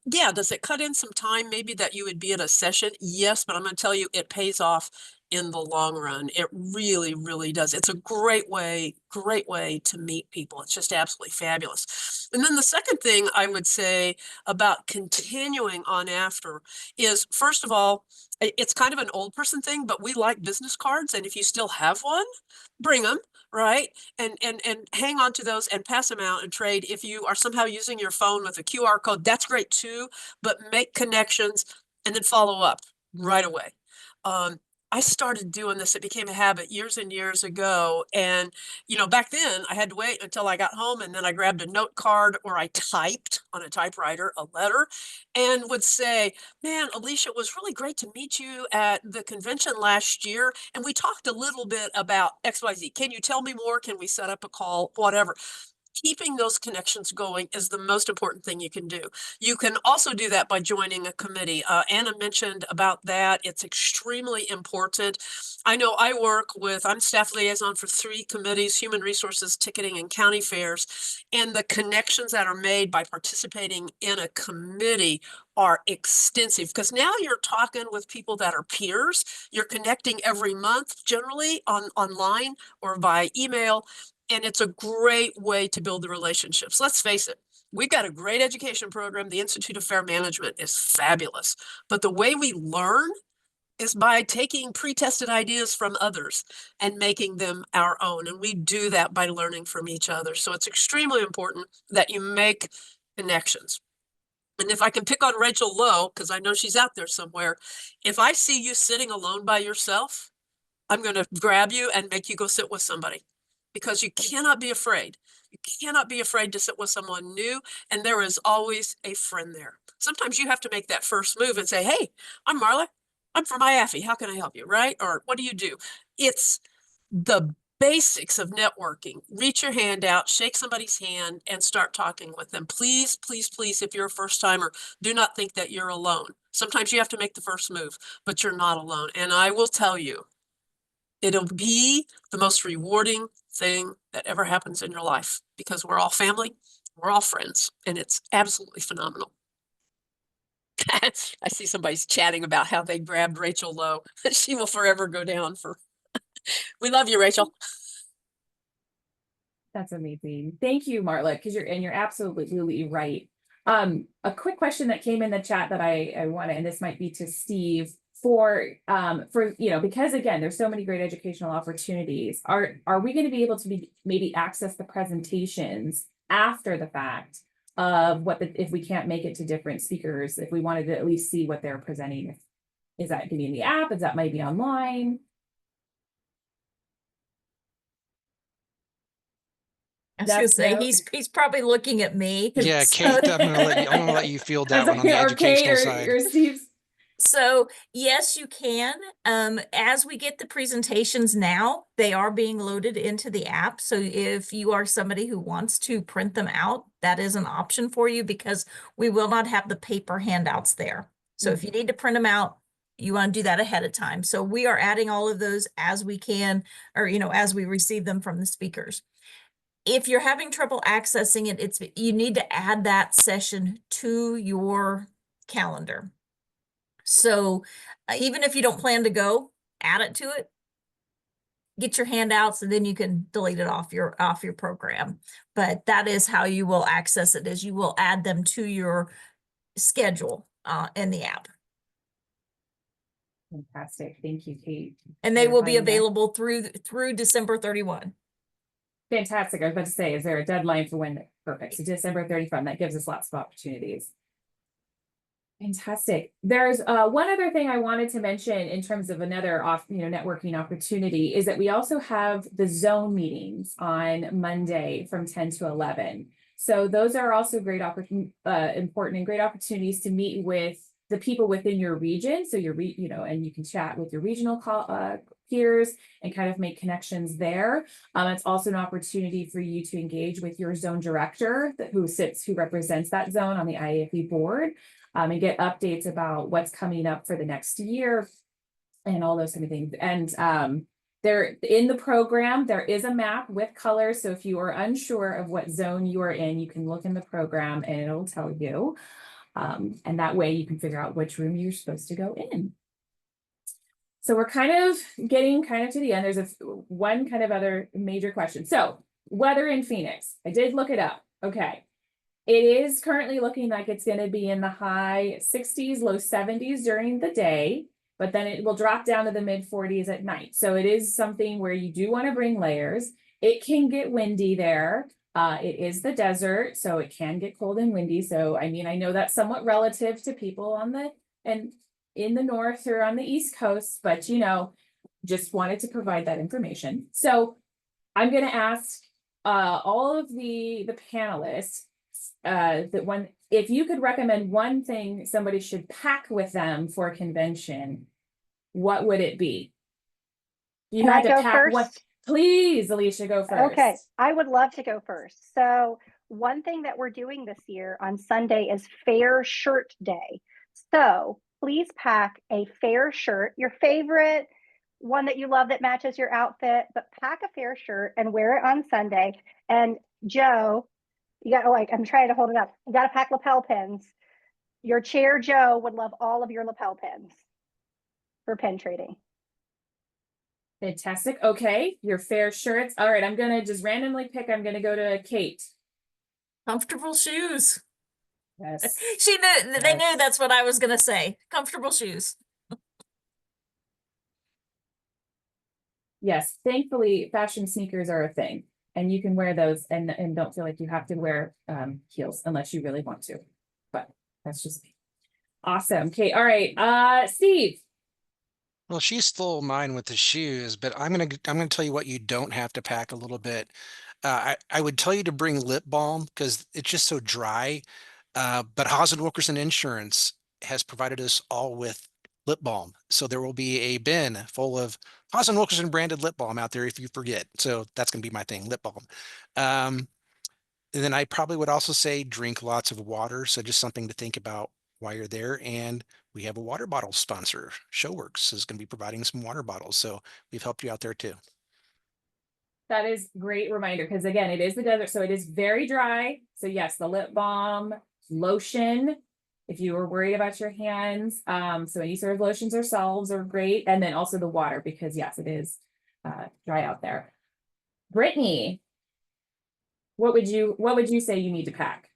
Yeah, does it cut in some time maybe that you would be at a session? Yes, but I'm going to tell you, it pays off in the long run. It really, really does. It's a great way to meet people. It's just absolutely fabulous. And then the second thing I would say about continuing on after is, first of all, it's kind of an old person thing, but we like business cards. And if you still have one, bring them, right? And hang on to those and pass them out and trade. If you are somehow using your phone with a QR code, that's great too, but make connections and then follow up right away. I started doing this. It became a habit years and years ago. And, you know, back then I had to wait until I got home, and then I grabbed a note card or I typed on a typewriter a letter and would say, man, Alicia, it was really great to meet you at the convention last year. And we talked a little bit about XYZ. Can you tell me more? Can we set up a call? Whatever. Keeping those connections going is the most important thing you can do. You can also do that by joining a committee. Anna mentioned about that. It's extremely important. I know I'm staff liaison for 3 committees: human resources, ticketing, and county fairs. And the connections that are made by participating in a committee are extensive, because now you're talking with people that are peers. You're connecting every month, generally online or by email. And it's a great way to build the relationships. Let's face it, we've got a great education program. The Institute of Fair Management is fabulous. But the way we learn is by taking pre-tested ideas from others and making them our own. And we do that by learning from each other. So it's extremely important that you make connections. And if I can pick on Rachel Lowe, because I know she's out there somewhere, if I see you sitting alone by yourself, I'm going to grab you and make you go sit with somebody, because you cannot be afraid. You cannot be afraid to sit with someone new, and there is always a friend there. Sometimes you have to make that first move and say, hey, I'm Marla. I'm from IAFE. How can I help you, right? Or what do you do? It's the basics of networking. Reach your hand out, shake somebody's hand, and start talking with them. Please, please, please, if you're a first timer, do not think that you're alone. Sometimes you have to make the first move, but you're not alone. And I will tell you, it'll be the most rewarding thing that ever happens in your life, because we're all family, we're all friends, and it's absolutely phenomenal. I see somebody's chatting about how they grabbed Rachel Lowe. She will forever go down for. We love you, Rachel. That's amazing. Thank you, Marla, because you're absolutely right. A quick question that came in the chat that I want to, and this might be to Steve, for you know, because again, there's so many great educational opportunities. Are we going to be able to maybe access the presentations after the fact of if we can't make it to different speakers, if we wanted to at least see what they're presenting? Is that going to be in the app? Is that maybe online? I was gonna say, he's probably looking at me. Yeah, Kate, I'm gonna let you field that one on the educational side. Or Steve's. So yes, you can. As we get the presentations now, they are being loaded into the app. So if you are somebody who wants to print them out, that is an option for you, because we will not have the paper handouts there. So if you need to print them out, you want to do that ahead of time. So we are adding all of those as we can, or, as we receive them from the speakers. If you're having trouble accessing it, you need to add that session to your calendar. So even if you don't plan to go, add it to it, get your handouts, and then you can delete it off your program. But that is how you will access it, is you will add them to your schedule in the app. Fantastic. Thank you, Kate. And they will be Clarifying that. available through December 31. Fantastic. I was about to say, is there a deadline for when? Perfect. So December 31, that gives us lots of opportunities. Fantastic. There's one other thing I wanted to mention in terms of another networking opportunity is that we also have the zone meetings on Monday from 10 to 11. So those are also great important and great opportunities to meet with the people within your region. So and you can chat with your regional peers and kind of make connections there. It's also an opportunity for you to engage with your zone director who represents that zone on the IAFE board. And get updates about what's coming up for the next year and all those kind of things. And there in the program, there is a map with colors. So if you are unsure of what zone you are in, you can look in the program and it'll tell you. And that way you can figure out which room you're supposed to go in. So we're kind of getting to the end. There's one kind of other major question. So weather in Phoenix, I did look it up. Okay. It is currently looking like it's going to be in the high 60s, low 70s during the day, but then it will drop down to the mid 40s at night. So it is something where you do want to bring layers. It can get windy there. It is the desert, so it can get cold and windy. So, I mean, I know that's somewhat relative to people in the north or on the East Coast, but, just wanted to provide that information. So I'm going to ask all of the panelists if you could recommend one thing somebody should pack with them for a convention, what would it be? Can I go first? Please, Alicia, go first. Okay, I would love to go first. So one thing that we're doing this year on Sunday is Fair Shirt Day. So please pack a fair shirt, your favorite one that you love that matches your outfit, but pack a fair shirt and wear it on Sunday. And Joe, I'm trying to hold it up. You got to pack lapel pins. Your chair, Joe, would love all of your lapel pins for pin trading. Fantastic. Okay, your fair shirts. All right, I'm gonna just randomly pick. I'm gonna go to Kate. Comfortable shoes. Yes. She knew. They knew that's what I was gonna say. Comfortable shoes. Yes, thankfully, fashion sneakers are a thing, and you can wear those and don't feel like you have to wear heels unless you really want to. But that's just me. Awesome. Okay. All right. Steve. Well, she stole mine with the shoes, but I'm gonna tell you what you don't have to pack a little bit. I would tell you to bring lip balm because it's just so dry. But Haas and Wilkerson Insurance has provided us all with lip balm, so there will be a bin full of Haas and Wilkerson branded lip balm out there if you forget. So that's gonna be my thing, lip balm. And then I probably would also say drink lots of water. So just something to think about while you're there. And we have a water bottle sponsor. Showworks is going to be providing some water bottles. So we've helped you out there too. That is great reminder because again, it is the desert, so it is very dry. So yes, the lip balm, lotion, if you were worried about your hands. So any sort of lotions or salves are great. And then also the water because yes, it is dry out there. Brittany, what would you say you need to pack?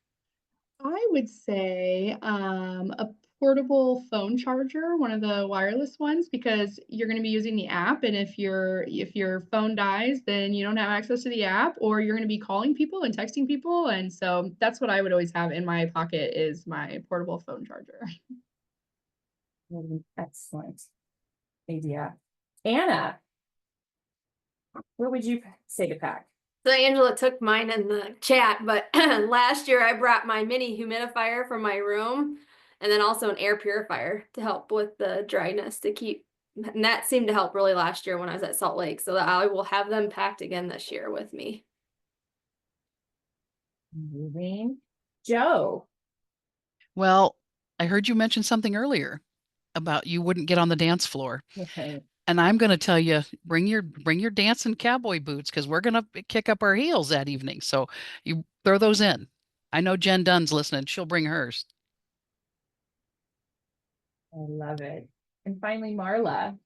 I would say a portable phone charger, one of the wireless ones, because you're going to be using the app, and if your phone dies, then you don't have access to the app, or you're going to be calling people and texting people, and so that's what I would always have in my pocket is my portable phone charger. Excellent idea. Anna, what would you say to pack? So Angela took mine in the chat, but last year I brought my mini humidifier from my room and then also an air purifier to help with the dryness and that seemed to help really last year when I was at Salt Lake. So that I will have them packed again this year with me. Moving. Joe. Well, I heard you mention something earlier. about you wouldn't get on the dance floor. Okay. And I'm going to tell you, bring your dancing cowboy boots because we're going to kick up our heels that evening. So you throw those in. I know Jen Dunn's listening. She'll bring hers. I love it. And finally, Marla.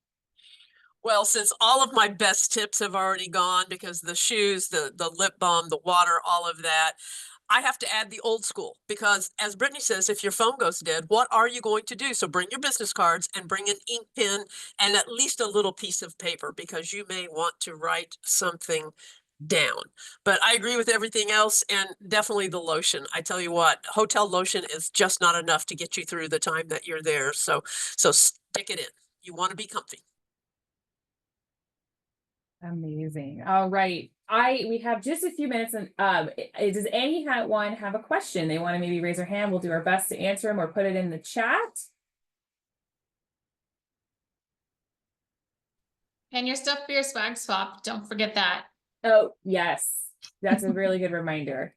Well, since all of my best tips have already gone because the shoes, the lip balm, the water, all of that, I have to add the old school because as Brittany says, if your phone goes dead, what are you going to do? So bring your business cards and bring an ink pen and at least a little piece of paper because you may want to write something down. But I agree with everything else and definitely the lotion. I tell you what, hotel lotion is just not enough to get you through the time that you're there. So stick it in. You want to be comfy. Amazing. All right. We have just a few minutes and does anyone have a question? They want to maybe raise their hand. We'll do our best to answer them or put it in the chat. And your stuff for your swag swap. Don't forget that. Oh, yes. That's a really good reminder.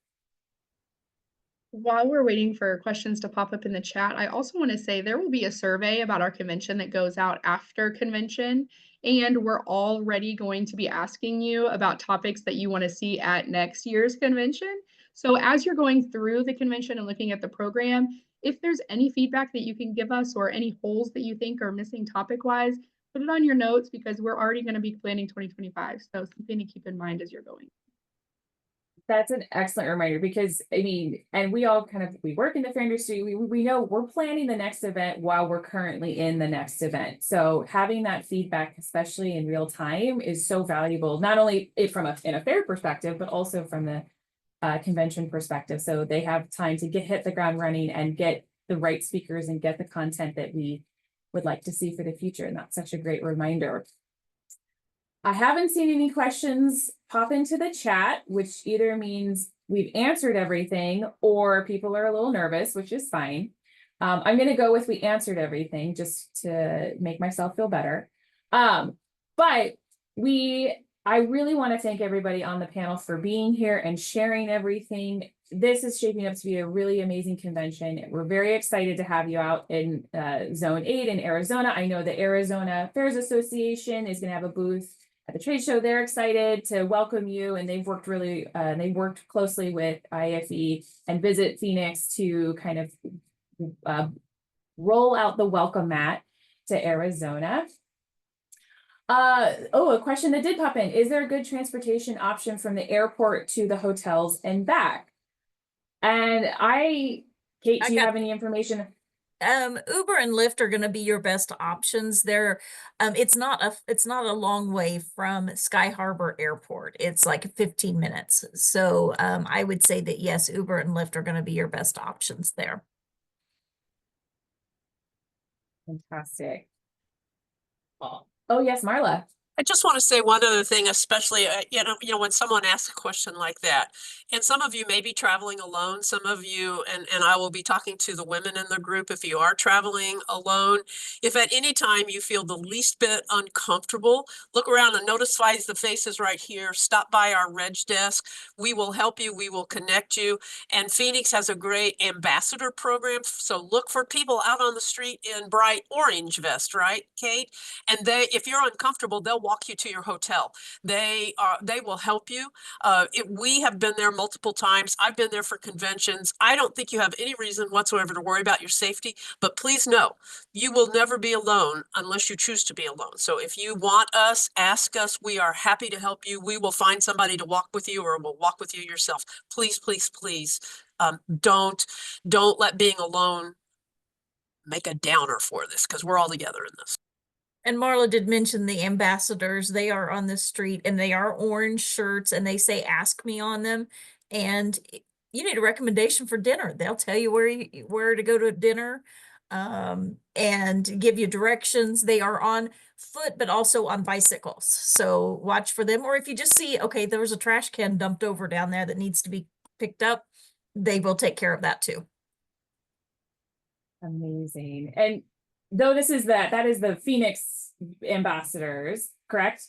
While we're waiting for questions to pop up in the chat, I also want to say there will be a survey about our convention that goes out after convention. And we're already going to be asking you about topics that you want to see at next year's convention. So as you're going through the convention and looking at the program, if there's any feedback that you can give us or any holes that you think are missing topic-wise, put it on your notes because we're already going to be planning 2025. So something to keep in mind as you're going. That's an excellent reminder because I mean, and we all we work in the fair industry. We know we're planning the next event while we're currently in the next event. So having that feedback, especially in real time, is so valuable. Not only from in a fair perspective, but also from the convention perspective. So they have time to hit the ground running and get the right speakers and get the content that we would like to see for the future. And that's such a great reminder. I haven't seen any questions pop into the chat, which either means we've answered everything or people are a little nervous, which is fine. I'm going to go with we answered everything just to make myself feel better. But I really want to thank everybody on the panel for being here and sharing everything. This is shaping up to be a really amazing convention. We're very excited to have you out in Zone 8 in Arizona. I know the Arizona Fairs Association is going to have a booth at the trade show. They're excited to welcome you, and they've worked they worked closely with IAFE and Visit Phoenix to kind of roll out the welcome mat to Arizona. A question that did pop in: is there a good transportation option from the airport to the hotels and back? And Kate, do you have any information? Uber and Lyft are going to be your best options. It's not a long way from Sky Harbor Airport. It's like 15 minutes. So I would say that yes, Uber and Lyft are going to be your best options there. Fantastic. Oh yes, Marla. I just want to say one other thing, especially, when someone asks a question like that, and some of you may be traveling alone, some of you, and I will be talking to the women in the group if you are traveling alone. If at any time you feel the least bit uncomfortable, look around and notice the faces right here. Stop by our reg desk. We will help you. We will connect you. And Phoenix has a great ambassador program. So look for people out on the street in bright orange vest, right, Kate? And if you're uncomfortable, they'll walk you to your hotel. They will help you. We have been there multiple times. I've been there for conventions. I don't think you have any reason whatsoever to worry about your safety, but please know, you will never be alone unless you choose to be alone. So if you want us, ask us. We are happy to help you. We will find somebody to walk with you or we'll walk with you yourself. Please, please, please, don't let being alone make a downer for this because we're all together in this. And Marla did mention the ambassadors. They are on the street and they are orange shirts and they say, ask me on them. And you need a recommendation for dinner. They'll tell you where to go to dinner and give you directions. They are on foot, but also on bicycles. So watch for them. Or if you just see, okay, there was a trash can dumped over down there that needs to be picked up, they will take care of that too. Amazing. And though that is the Phoenix ambassadors, correct?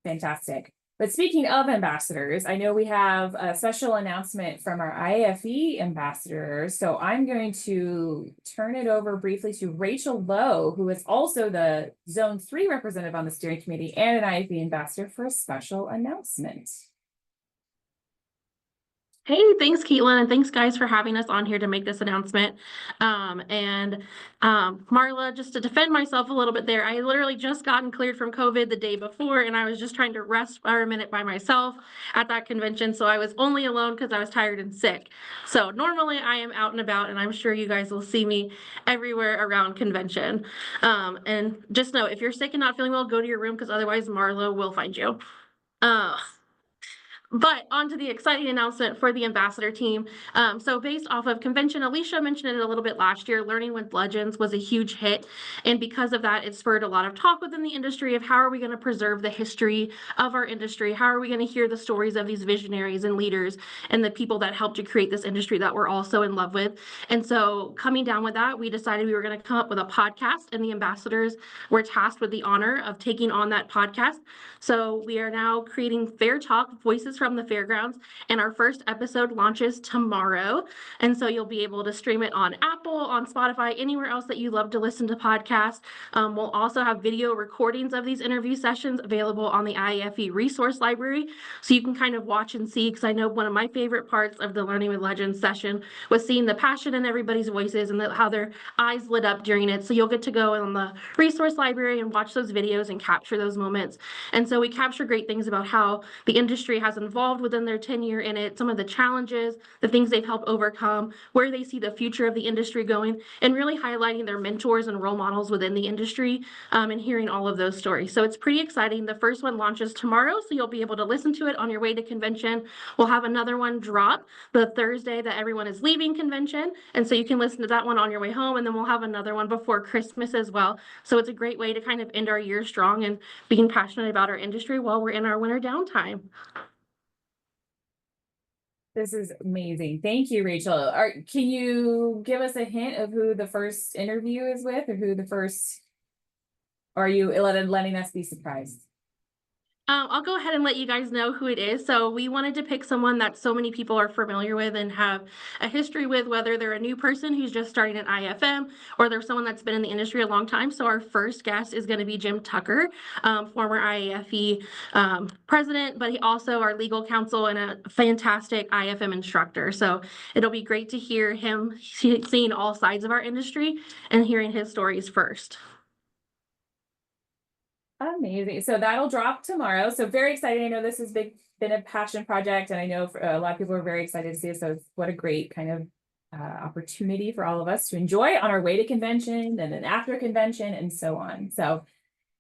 Fantastic. But speaking of ambassadors, I know we have a special announcement from our IAFE ambassadors. So I'm going to turn it over briefly to Rachel Lowe, who is also the Zone 3 representative on the steering committee and an IAFE ambassador, for a special announcement. Hey, thanks, Caitlin, and thanks, guys, for having us on here to make this announcement. Marla, just to defend myself a little bit there, I literally just gotten cleared from COVID the day before, and I was just trying to rest for a minute by myself at that convention, so I was only alone because I was tired and sick. So normally I am out and about, and I'm sure you guys will see me everywhere around convention. And just know, if you're sick and not feeling well, go to your room, because otherwise Marla will find you. But on to the exciting announcement for the ambassador team. So based off of convention, Alicia mentioned it a little bit last year, Learning with Legends was a huge hit. And because of that, it spurred a lot of talk within the industry of how are we going to preserve the history of our industry? How are we going to hear the stories of these visionaries and leaders and the people that helped to create this industry that we're all so in love with? And so coming down with that, we decided we were going to come up with a podcast, and the ambassadors were tasked with the honor of taking on that podcast. So we are now creating Fair Talk, Voices from the Fairgrounds, and our first episode launches tomorrow. And so you'll be able to stream it on Apple, on Spotify, anywhere else that you love to listen to podcasts. We'll also have video recordings of these interview sessions available on the IAFE resource library, so you can kind of watch and see, because I know one of my favorite parts of the Learning with Legends session was seeing the passion in everybody's voices and how their eyes lit up during it. So you'll get to go on the resource library and watch those videos and capture those moments. And so we capture great things about how the industry has evolved within their tenure in it, some of the challenges, the things they've helped overcome, where they see the future of the industry going, and really highlighting their mentors and role models within the industry, and hearing all of those stories. So it's pretty exciting. The first one launches tomorrow, so you'll be able to listen to it on your way to convention. We'll have another one drop the Thursday that everyone is leaving convention, and so you can listen to that one on your way home, and then we'll have another one before Christmas as well. So it's a great way to kind of end our year strong and being passionate about our industry while we're in our winter downtime. This is amazing. Thank you, Rachel. Can you give us a hint of who the first interview is with, or or are you letting us be surprised? I'll go ahead and let you guys know who it is. So we wanted to pick someone that so many people are familiar with and have a history with, whether they're a new person who's just starting at IFM or they're someone that's been in the industry a long time. So our first guest is going to be Jim Tucker, former IAFE president, but he also our legal counsel and a fantastic IFM instructor. So it'll be great to hear him seeing all sides of our industry and hearing his stories first. Amazing. So that'll drop tomorrow. So very exciting. I know this has been a passion project, and I know a lot of people are very excited to see it. So what a great kind of opportunity for all of us to enjoy on our way to convention and then after convention and so on. So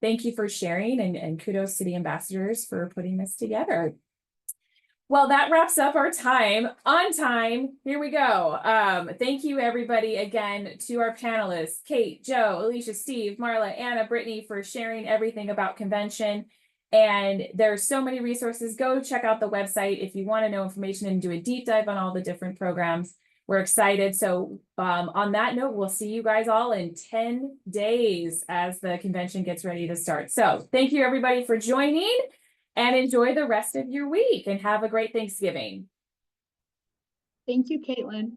thank you for sharing, and kudos to the ambassadors for putting this together. Well, that wraps up our time. On time, here we go. Thank you, everybody, again, to our panelists, Kate, Joe, Alicia, Steve, Marla, Anna, Brittany, for sharing everything about convention. And there's so many resources. Go check out the website if you want to know information and do a deep dive on all the different programs. We're excited. So on that note, we'll see you guys all in 10 days as the convention gets ready to start. So thank you, everybody, for joining. And enjoy the rest of your week and have a great Thanksgiving. Thank you, Caitlin.